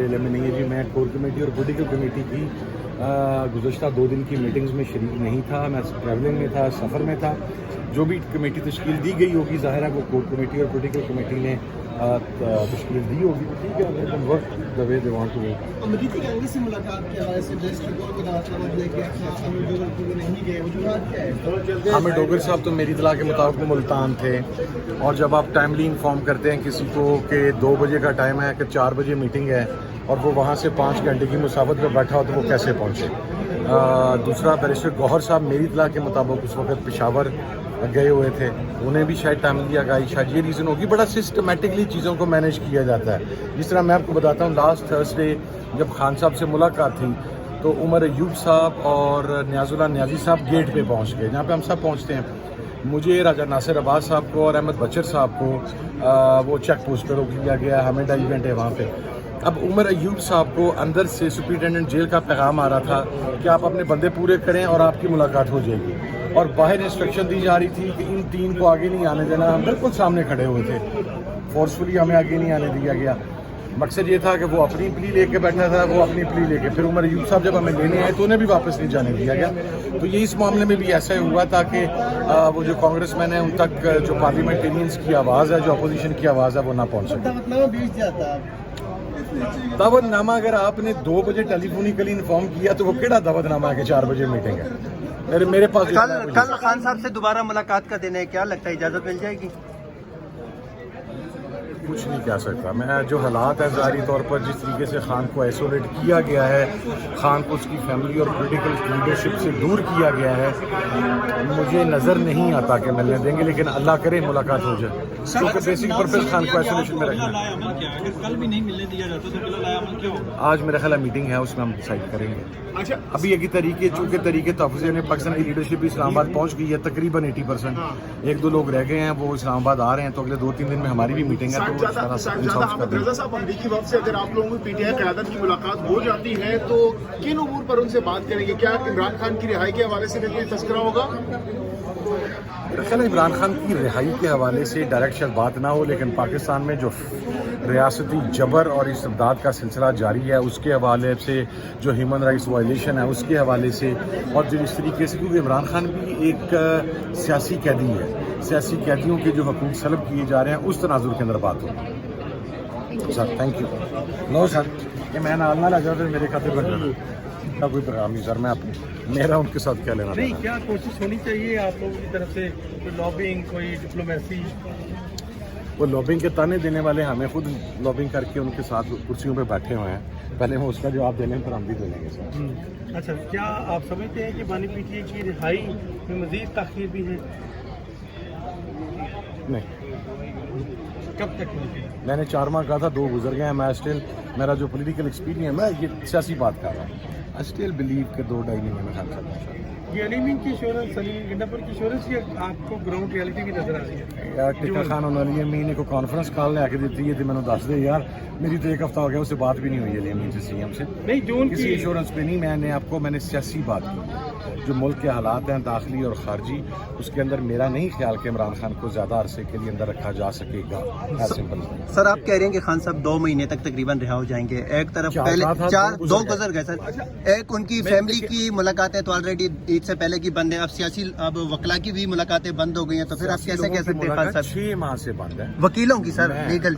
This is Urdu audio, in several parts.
میرے علم میں نہیں ہے جی. میں کور کمیٹی اور پولیٹیکل کمیٹی کی گزشتہ 2 دن کی میٹنگز میں شریک نہیں تھا. میں ٹریولنگ میں تھا, سفر میں تھا. جو بھی کمیٹی تشکیل دی گئی ہوگی ظاہر ہے وہ کور کمیٹی اور پولیٹیکل کمیٹی نے تشکیل دی ہوگی. تو ٹھیک ہے, work the way they want to work. امریکی کانگریس سے ملاقات کے حوالے سے حامد ڈوگر صاحب تو میری اطلاع کے مطابق ملتان تھے, اور جب آپ ٹائملی انفارم کرتے ہیں کسی کو کہ 2 بجے کا ٹائم ہے کہ 4 بجے میٹنگ ہے اور وہ وہاں سے 5 گھنٹے کی مسافت پہ بیٹھا ہو تو وہ کیسے پہنچے. دوسرا بیرسٹر گوہر صاحب میری اطلاع کے مطابق اس وقت پشاور گئے ہوئے تھے, انہیں بھی شاید ٹائم دیا گیا. شاید یہ ریزن ہوگی. بڑا سسٹمیٹکلی چیزوں کو مینیج کیا جاتا ہے. جس طرح میں آپ کو بتاتا ہوں, لاسٹ تھرسڈے جب خان صاحب سے ملاقات تھی تو عمر ایوب صاحب اور نیاز اللہ نیازی صاحب گیٹ پہ پہنچ گئے, جہاں پہ ہم سب پہنچتے ہیں. مجھے راجہ ناصر عباس صاحب کو اور احمد بچر صاحب کو وہ چیک پوسٹ پہ روک لیا گیا. ہمیں ایونٹ ہے وہاں پہ. اب عمر ایوب صاحب کو اندر سے سپرنٹینڈنٹ جیل کا پیغام آ رہا تھا کہ آپ اپنے بندے پورے کریں اور آپ کی ملاقات ہو جائے گی, اور باہر انسٹرکشن دی جا رہی تھی کہ ان 3 کو آگے نہیں آنے دینا. ہم بالکل سامنے کھڑے ہوئے تھے, فورسفلی ہمیں آگے نہیں آنے دیا گیا. مقصد یہ تھا کہ وہ اپنی پلی لے کے بیٹھا تھا, وہ اپنی پلی لے کے. پھر عمر ایوب صاحب جب ہمیں لینے آئے تو انہیں بھی واپس نہیں جانے دیا گیا. تو یہ اس معاملے میں بھی ایسا ہی ہوا تاکہ وہ جو کانگریس مین ہیں ان تک جو پارلیمنٹرینس کی آواز ہے, جو اپوزیشن کی آواز ہے, وہ نہ پہنچ سکے. دعوت نامہ اگر آپ نے 2 بجے ٹیلی فونیکلی انفارم کیا تو وہ کیڑا دعوت نامہ ہے کہ 4 بجے میٹنگ ہے. میرے پاس کل خان صاحب سے دوبارہ ملاقات کا دن ہے, کیا لگتا ہے اجازت مل جائے گی؟ کچھ نہیں کہہ سکتا میں. جو حالات ہیں ظاہری طور پر جس طریقے سے خان کو آئسولیٹ کیا گیا ہے, خان کو اس کی فیملی اور پولیٹیکل لیڈرشپ سے دور کیا گیا ہے, مجھے نظر نہیں آتا کہ ملنے دیں گے. لیکن اللہ کرے ملاقات ہو جائے, کیونکہ بیسک پرپز خان کو آئسولیشن میں رکھنا ہے. کل بھی نہیں ملنے دیا جاتا تو پہلا لایا عمل کیا ہوگا؟ آج میرا خیال ہے میٹنگ ہے, اس میں ہم ڈیسائیڈ کریں گے. ابھی ایک طریقے چونکہ طریقے تحفظ نے پاکستان کی لیڈرشپ بھی اسلام آباد پہنچ گئی ہے تقریباً 80%. 1-2 لوگ رہ گئے ہیں, وہ اسلام آباد آ رہے ہیں, تو اگلے 2-3 دن میں ہماری بھی میٹنگ ہے. رضا صاحب, امریکی وفد سے اگر آپ لوگوں کی پی ٹی آئی قیادت کی ملاقات ہو جاتی ہے تو کن امور پر ان سے بات کریں گے؟ کیا عمران خان کی رہائی کے حوالے سے کوئی تذکرہ ہوگا؟ عمران خان کی رہائی کے حوالے سے ڈائریکٹ شاید بات نہ ہو, لیکن پاکستان میں جو ریاستی جبر اور استبداد کا سلسلہ جاری ہے اس کے حوالے سے, جو ہیومن رائٹس وائلیشن ہے اس کے حوالے سے, اور جو اس طریقے سے, کیونکہ عمران خان بھی ایک سیاسی قیدی ہے, سیاسی قیدیوں کے جو حقوق سلب کیے جا رہے ہیں اس تناظر کے اندر بات ہو. Sir thank you. نو سر, یہ میں نال نہ لگا پھر میرے کھاتے بن جانا کا کوئی پیغام نہیں سر. میں میرا ان کے ساتھ کیا لینا نہیں, کیا کوشش ہونی چاہیے آپ لوگوں کی طرف سے, کوئی لابنگ, کوئی ڈپلومیسی؟ وہ لابنگ کے تانے دینے والے ہمیں خود لابنگ کر کے ان کے ساتھ کرسیوں پہ بیٹھے ہوئے ہیں. پہلے وہ اس کا جواب دے لیں پھر ہم بھی دے لیں گے سر. اچھا, کیا آپ سمجھتے ہیں کہ بانی پی ٹی آئی کی رہائی میں مزید تاخیر بھی ہے؟ نہیں, کب تک ہوگی؟ میں نے 4 ماہ کہا تھا, 2 گزر گئے ہیں. میں اسٹل, میرا جو پولیٹیکل ایکسپیرینس, میں یہ سیاسی بات کر رہا ہوں, آئی اسٹل بلیو کہ 2-2.5 مہینے میں خان صاحب یہ علیم کی ایشورنس, سلیم گنڈاپور کی ایشورنس, یہ آپ کو گراؤنڈ ریالٹی بھی نظر آ رہی ہے؟ یار ٹکا خان اور علی امین کو کانفرنس کال لے کے دیتی ہے تو میں نے دس دے یار, میری تو 1 ہفتہ ہو گیا اس سے بات بھی نہیں ہوئی علی امین سے, سی ایم سے. نہیں, جو کسی ایشورنس پہ نہیں. میں نے سیاسی بات کی, جو ملک کے حالات ہیں داخلی اور خارجی, اس کے اندر میرا نہیں خیال کہ عمران خان کو زیادہ عرصے کے لیے اندر رکھا جا سکے گا. سر آپ کہہ رہے ہیں کہ خان صاحب 2 مہینے تک تقریباً رہا ہو جائیں گے. ایک طرف پہلے 2 گزر گئے سر, ایک ان کی فیملی کی ملاقاتیں تو آلریڈی عید سے پہلے کی بند ہیں, اب سیاسی اب وکلا کی بھی ملاقاتیں بند ہو گئی ہیں, تو پھر آپ کیسے کہہ سکتے ہیں خان صاحب 6 ماہ سے بند ہے وکیلوں کی؟ سر لیگل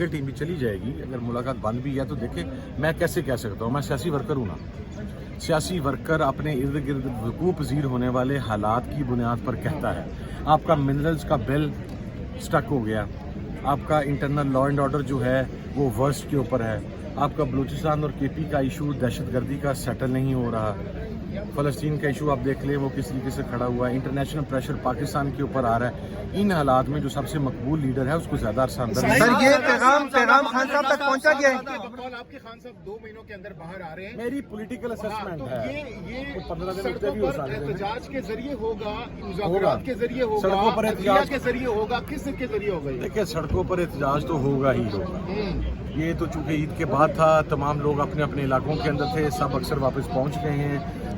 ٹیم بھی چلی جائے گی. اگر ملاقات بند بھی ہے تو دیکھیں میں کیسے کہہ سکتا ہوں, میں سیاسی ورکر ہوں نا. سیاسی ورکر اپنے ارد گرد وقوع پذیر ہونے والے حالات کی بنیاد پر کہتا ہے. آپ کا منرلز کا بل سٹک ہو گیا, آپ کا انٹرنل لا اینڈ آرڈر جو ہے وہ ورسٹ کے اوپر ہے, آپ کا بلوچستان اور کے پی کا ایشو دہشت گردی کا سیٹل نہیں ہو رہا, فلسطین کا ایشو آپ دیکھ لیں وہ کس طریقے سے کھڑا ہوا ہے, انٹرنیشنل پریشر پاکستان کے اوپر آ رہا ہے. ان حالات میں جو سب سے مقبول لیڈر ہے اس کو زیادہ عرصہ اندر سر یہ پیغام خان صاحب تک پہنچا گیا ہے؟ آپ کے خان صاحب 2 مہینوں کے اندر باہر آ رہے ہیں. میری پولیٹیکل اسسمنٹ ہے, یہ 15 دن سڑکوں پر احتجاج کے ذریعے ہوگا, مذاکرات کے ذریعے ہوگا, سڑکوں پر احتجاج کے ذریعے ہوگا, کس کے ذریعے ہوگا؟ دیکھیں سڑکوں پر احتجاج تو ہوگا ہی ہوگا. یہ تو چونکہ عید کے بعد تھا, تمام لوگ اپنے اپنے علاقوں کے اندر تھے, سب اکثر واپس پہنچ گئے ہیں.